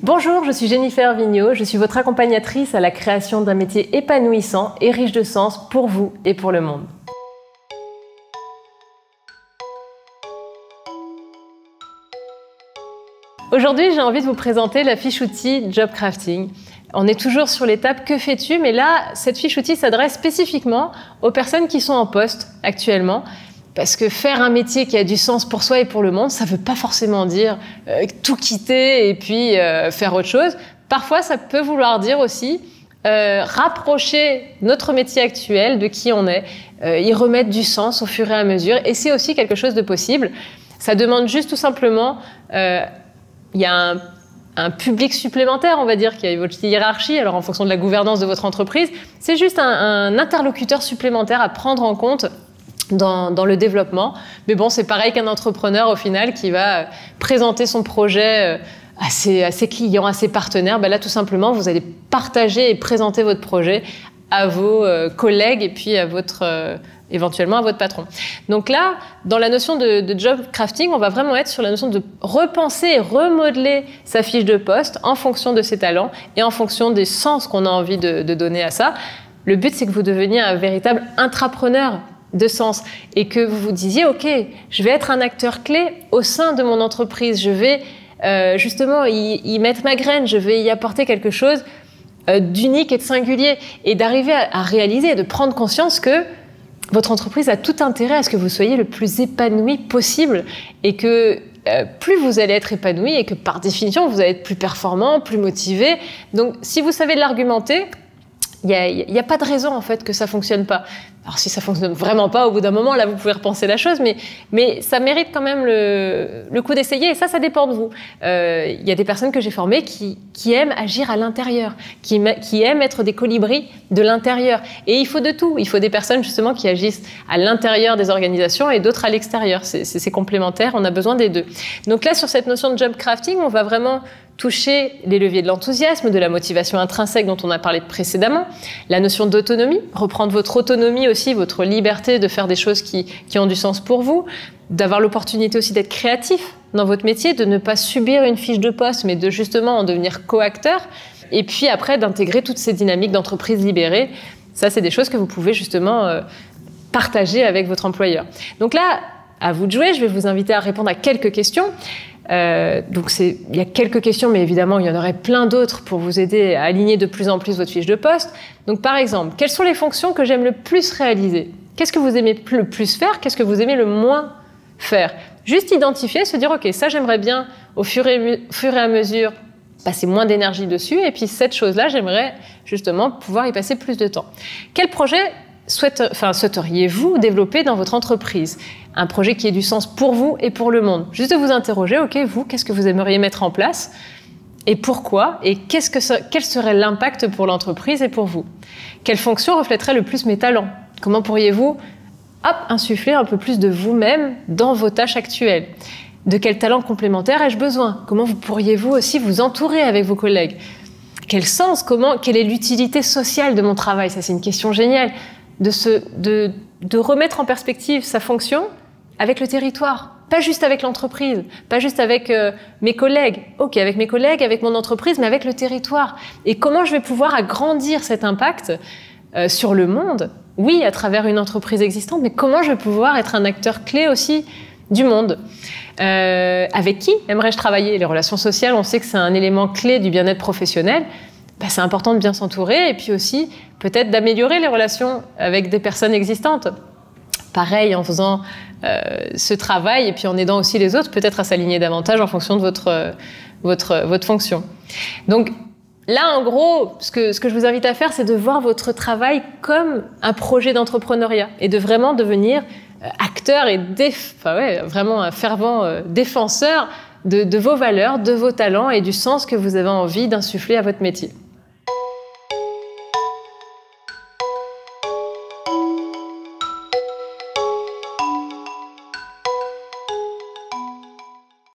Bonjour, je suis Jennifer Vigneault, je suis votre accompagnatrice à la création d'un métier épanouissant et riche de sens pour vous et pour le monde. Aujourd'hui, j'ai envie de vous présenter la fiche outil Job Crafting. On est toujours sur l'étape « Que fais-tu ?» mais là, cette fiche outil s'adresse spécifiquement aux personnes qui sont en poste actuellement. Parce que faire un métier qui a du sens pour soi et pour le monde, ça ne veut pas forcément dire tout quitter et puis faire autre chose. Parfois, ça peut vouloir dire aussi rapprocher notre métier actuel de qui on est, y remettre du sens au fur et à mesure. Et c'est aussi quelque chose de possible. Ça demande juste tout simplement, il y a un public supplémentaire, on va dire, qui a votre hiérarchie, alors en fonction de la gouvernance de votre entreprise. C'est juste un interlocuteur supplémentaire à prendre en compte dans le développement. Mais bon, c'est pareil qu'un entrepreneur au final qui va présenter son projet à ses clients, à ses partenaires. Ben là, tout simplement, vous allez partager et présenter votre projet à vos collègues et puis à éventuellement à votre patron. Donc là, dans la notion de job crafting, on va vraiment être sur la notion de repenser et remodeler sa fiche de poste en fonction de ses talents et en fonction des sens qu'on a envie de donner à ça. Le but, c'est que vous deveniez un véritable intrapreneur de sens et que vous vous disiez « Ok, je vais être un acteur clé au sein de mon entreprise, je vais justement y mettre ma graine, je vais y apporter quelque chose d'unique et de singulier » et d'arriver à réaliser et de prendre conscience que votre entreprise a tout intérêt à ce que vous soyez le plus épanoui possible et que plus vous allez être épanoui et que par définition vous allez être plus performant, plus motivé. Donc si vous savez l'argumenter, il n'y a pas de raison en fait que ça fonctionne pas. Alors si ça fonctionne vraiment pas, au bout d'un moment, là vous pouvez repenser la chose, mais ça mérite quand même le coup d'essayer et ça dépend de vous. Il y a des personnes que j'ai formées qui aiment agir à l'intérieur, qui aiment être des colibris de l'intérieur. Et il faut de tout. Il faut des personnes justement qui agissent à l'intérieur des organisations et d'autres à l'extérieur. C'est complémentaire, on a besoin des deux. Donc là, sur cette notion de job crafting, on va vraiment toucher les leviers de l'enthousiasme, de la motivation intrinsèque dont on a parlé précédemment, la notion d'autonomie, reprendre votre autonomie aussi, votre liberté de faire des choses qui ont du sens pour vous, d'avoir l'opportunité aussi d'être créatif dans votre métier, de ne pas subir une fiche de poste, mais de justement en devenir co-acteur, et puis après d'intégrer toutes ces dynamiques d'entreprise libérée. Ça, c'est des choses que vous pouvez justement partager avec votre employeur. Donc là, à vous de jouer, je vais vous inviter à répondre à quelques questions. Donc il y a quelques questions, mais évidemment, il y en aurait plein d'autres pour vous aider à aligner de plus en plus votre fiche de poste. Donc par exemple, quelles sont les fonctions que j'aime le plus réaliser? Qu'est-ce que vous aimez le plus faire? Qu'est-ce que vous aimez le moins faire? Juste identifier, se dire, OK, ça j'aimerais bien au fur et à mesure passer moins d'énergie dessus, et puis cette chose-là, j'aimerais justement pouvoir y passer plus de temps. Quel projet souhaiteriez-vous développer dans votre entreprise? Un projet qui ait du sens pour vous et pour le monde. Juste de vous interroger, OK, vous, qu'est-ce que vous aimeriez mettre en place? Et pourquoi? Et quel serait l'impact pour l'entreprise et pour vous? Quelle fonction reflèterait le plus mes talents? Comment pourriez-vous insuffler un peu plus de vous-même dans vos tâches actuelles? De quel talent complémentaire ai-je besoin? Comment pourriez-vous aussi vous entourer avec vos collègues? Quel sens? Quelle est l'utilité sociale de mon travail? Ça, c'est une question géniale. De remettre en perspective sa fonction avec le territoire, pas juste avec l'entreprise, pas juste avec mes collègues. OK, avec mes collègues, avec mon entreprise, mais avec le territoire. Et comment je vais pouvoir agrandir cet impact sur le monde? Oui, à travers une entreprise existante, mais comment je vais pouvoir être un acteur clé aussi du monde? Avec qui aimerais-je travailler? Les relations sociales, on sait que c'est un élément clé du bien-être professionnel. C'est important de bien s'entourer et puis aussi peut-être d'améliorer les relations avec des personnes existantes. Pareil, en faisant ce travail et puis en aidant aussi les autres, peut-être à s'aligner davantage en fonction de votre fonction. Donc là, en gros, ce que je vous invite à faire, c'est de voir votre travail comme un projet d'entrepreneuriat et de vraiment devenir acteur et vraiment un fervent défenseur de vos valeurs, de vos talents et du sens que vous avez envie d'insuffler à votre métier.